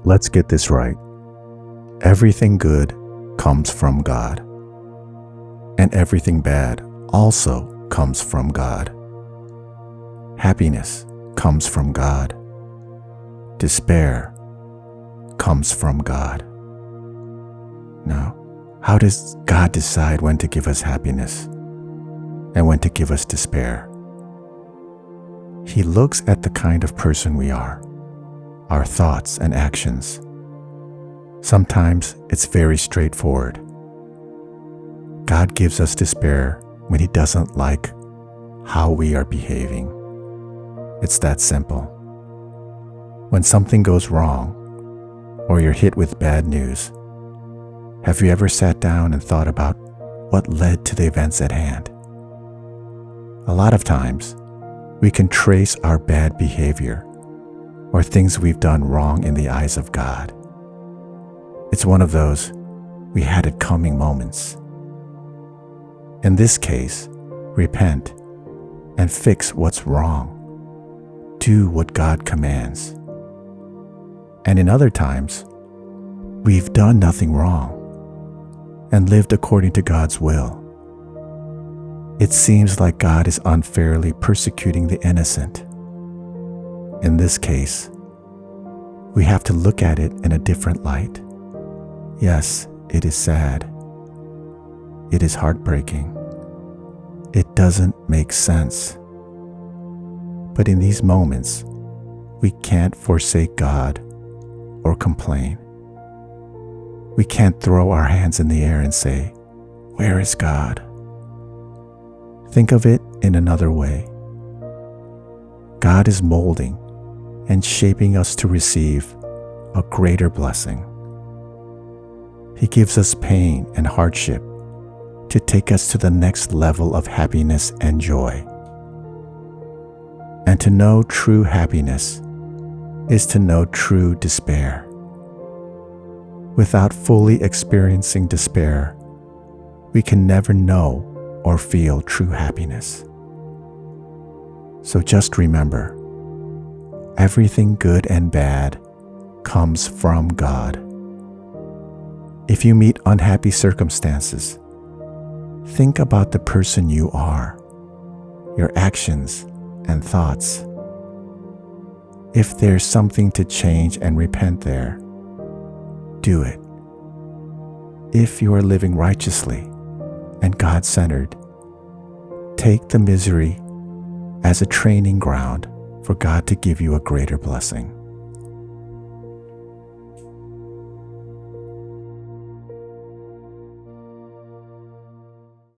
let's get this right. Everything good comes from God, and everything bad also comes from God. Happiness comes from God. Despair comes from God. Now, how does God decide when to give us happiness and when to give us despair? He looks at the kind of person we are, our thoughts and actions. Sometimes it's very straightforward. God gives us despair when He doesn't like how we are behaving. It's that simple. When something goes wrong, or you're hit with bad news, have you ever sat down and thought about what led to the events at hand? A lot of times, we can trace our bad behavior or things we've done wrong in the eyes of God. It's one of those we had it coming moments. In this case, repent and fix what's wrong. Do what God commands. And in other times, we've done nothing wrong and lived according to God's will. It seems like God is unfairly persecuting the innocent. In this case, we have to look at it in a different light. Yes, it is sad. It is heartbreaking. It doesn't make sense. But in these moments, we can't forsake God or complain. We can't throw our hands in the air and say, "Where is God?" Think of it in another way. God is molding and shaping us to receive a greater blessing. He gives us pain and hardship to take us to the next level of happiness and joy. And to know true happiness is to know true despair. Without fully experiencing despair, we can never know or feel true happiness. So just remember, everything good and bad comes from God. If you meet unhappy circumstances, think about the person you are, your actions and thoughts. If there's something to change and repent there, do it. If you are living righteously and God-centered, take the misery as a training ground for God to give you a greater blessing.